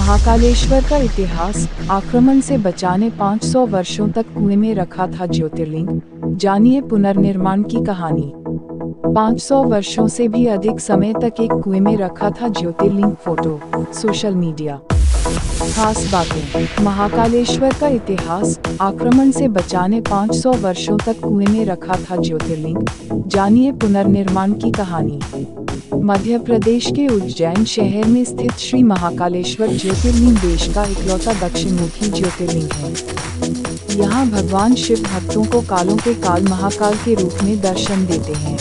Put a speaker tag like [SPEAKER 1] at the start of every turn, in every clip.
[SPEAKER 1] महाकालेश्वर का इतिहास। आक्रमण से बचाने 500 वर्षों तक कुएं में रखा था ज्योतिर्लिंग। जानिए पुनर्निर्माण की कहानी। 500 वर्षों से भी अधिक समय तक एक कुएं में रखा था ज्योतिर्लिंग। Photo, social media. खास बातें। महाकालेश्वर का इतिहास। आक्रमण से बचाने 500 वर्षों तक कुएं में रखा था ज्योतिर्लिंग। जानिए पुनर्निर्माण की कहानी। मध्य प्रदेश के उज्जैन शहर में स्थित श्री महाकालेश्वर ज्योतिर्लिंग देश का इकलौता दक्षिणमुखी ज्योतिर्लिंग है। यहाँ भगवान शिव भक्तों को कालों के काल महाकाल के रूप में दर्शन देते हैं।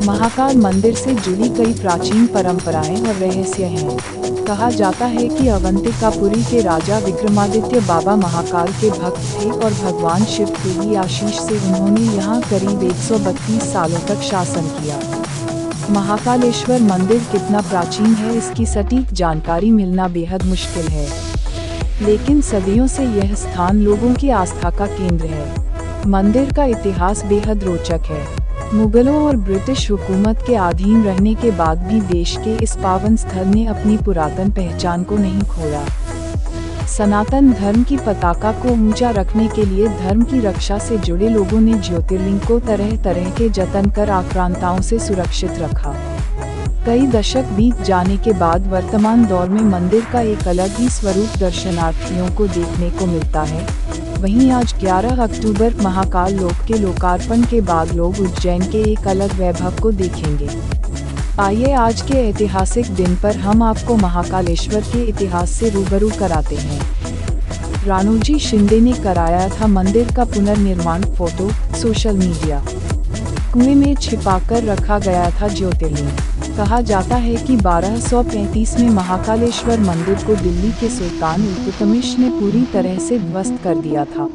[SPEAKER 1] महाकाल मंदिर से जुड़ी कई प्राचीन परंपराएं और रहस्य हैं। कहा जाता है कि अवंतिकापुरी के राजा विक्रमादित्य बाबा महाकाल के भक्त थे और भगवान शिव के ही आशीष से उन्होंने यहाँ करीब 132 सालों तक शासन किया। महाकालेश्वर मंदिर कितना प्राचीन है, इसकी सटीक जानकारी मिलना बेहद मुश्किल है, लेकिन सदियों से यह स्थान लोगों की आस्था का केंद्र है। मंदिर का इतिहास बेहद रोचक है। मुगलों और ब्रिटिश हुकूमत के अधीन रहने के बाद भी देश के इस पावन स्थल ने अपनी पुरातन पहचान को नहीं खोया। सनातन धर्म की पताका को ऊंचा रखने के लिए धर्म की रक्षा से जुड़े लोगों ने ज्योतिर्लिंग को तरह तरह के जतन कर आक्रांताओं से सुरक्षित रखा। कई दशक बीत जाने के बाद वर्तमान दौर में मंदिर का एक अलग ही स्वरूप दर्शनार्थियों को देखने को मिलता है। वहीं आज 11 अक्टूबर महाकाल लोक के लोकार्पण के बाद लोग उज्जैन के एक अलग वैभव को देखेंगे। आइए आज के ऐतिहासिक दिन पर हम आपको महाकालेश्वर के इतिहास से रूबरू कराते हैं। राणोजी शिंदे ने कराया था मंदिर का पुनर्निर्माण। Photo, social media. कुएं में छिपाकर रखा गया था ज्योतिर्लिंग। कहा जाता है कि 1235 में महाकालेश्वर मंदिर को दिल्ली के सुल्तान इल्तुतमिश ने पूरी तरह से ध्वस्त कर दिया था।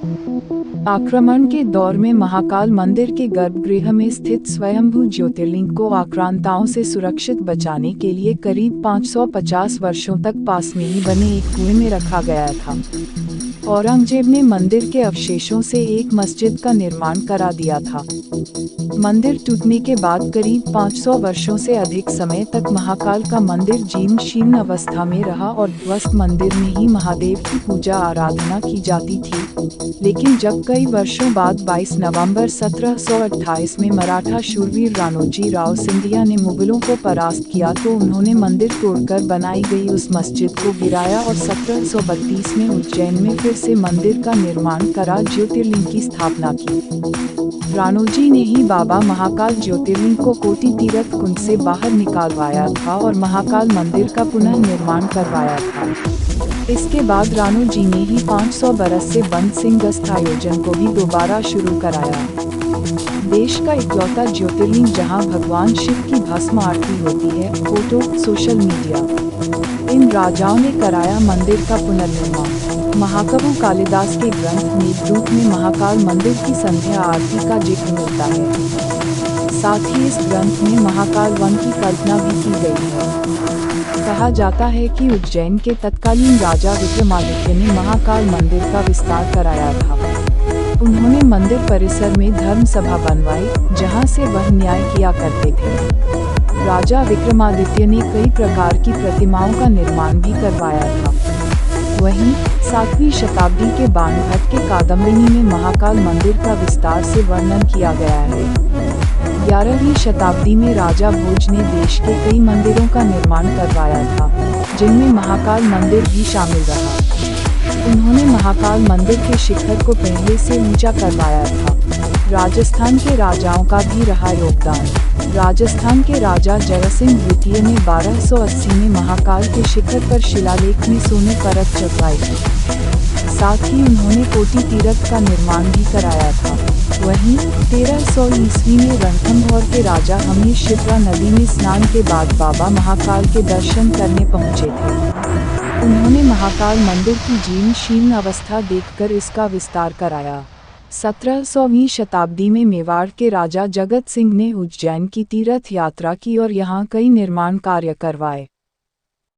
[SPEAKER 1] आक्रमण के दौर में महाकाल मंदिर के गर्भगृह में स्थित स्वयंभू ज्योतिर्लिंग को आक्रांताओं से सुरक्षित बचाने के लिए करीब 550 वर्षों तक पास में ही बने एक कुएं में रखा गया था। औरंगजेब ने मंदिर के अवशेषों से एक मस्जिद का निर्माण करा दिया था। मंदिर टूटने के बाद करीब 500 वर्षों से अधिक समय तक महाकाल का मंदिर जीर्ण शीर्ण अवस्था में रहा और ध्वस्त मंदिर में ही महादेव की पूजा आराधना की जाती थी। लेकिन जब कई वर्षों बाद 22 नवंबर 1728 में मराठा शूरवीर राणोजी राव सिंधिया ने मुगलों को परास्त किया तो उन्होंने मंदिर तोड़कर बनाई गई उस मस्जिद को गिराया और 1732 में उज्जैन में फिर से मंदिर का निर्माण करा ज्योतिर्लिंग की स्थापना की। राणोजी ने ही बाबा महाकाल ज्योतिर्लिंग को कोटि तीर्थ कुंड से बाहर निकालवाया था और महाकाल मंदिर का पुनः निर्माण करवाया था। इसके बाद राणोजी ने ही 500 बरस से बंद सिंहस्थ आयोजन को भी दोबारा शुरू कराया। देश का इकलौता ज्योतिर्लिंग जहां भगवान शिव की भस्म आरती होती है। Photo, social media. इन राजाओं ने कराया मंदिर का पुनर्निर्माण। महाकवि कालिदास के ग्रंथ मेघदूत में महाकाल मंदिर की संध्या आरती का जिक्र मिलता है। साथ ही इस ग्रंथ में महाकाल वन की कल्पना भी की गई है। कहा जाता है कि उज्जैन के तत्कालीन राजा विक्रमादित्य ने महाकाल मंदिर का विस्तार कराया था। उन्होंने मंदिर परिसर में धर्म सभा बनवाई, जहां से वह न्याय किया करते थे। राजा विक्रमादित्य ने कई प्रकार की प्रतिमाओं का निर्माण भी करवाया था। वहीं 7वीं शताब्दी के बाणभट्ट के कादम्बिनी में महाकाल मंदिर का विस्तार से वर्णन किया गया है। 11वीं शताब्दी में राजा भोज ने देश के कई मंदिरों का निर्माण करवाया था, जिनमें महाकाल मंदिर भी शामिल रहा। उन्होंने महाकाल मंदिर के शिखर को पहले से ऊंचा करवाया था। राजस्थान के राजाओं का भी रहा योगदान। राजस्थान के राजा जयसिंह द्वितीय ने 1280 में महाकाल के शिखर पर शिलालेख में सोने परत चढ़वाई थी। साथ ही उन्होंने कोटि तीर्थ का निर्माण भी कराया था। वहीं 1300 ईस्वी में रणथंभौर के राजा हमीर शिप्रा नदी में स्नान के बाद बाबा महाकाल के दर्शन करने पहुंचे थे। उन्होंने महाकाल मंदिर की जीर्ण शीर्ण अवस्था देखकर इसका विस्तार कराया। 17वीं शताब्दी में मेवाड़ के राजा जगत सिंह ने उज्जैन की तीर्थ यात्रा की और यहाँ कई निर्माण कार्य करवाए।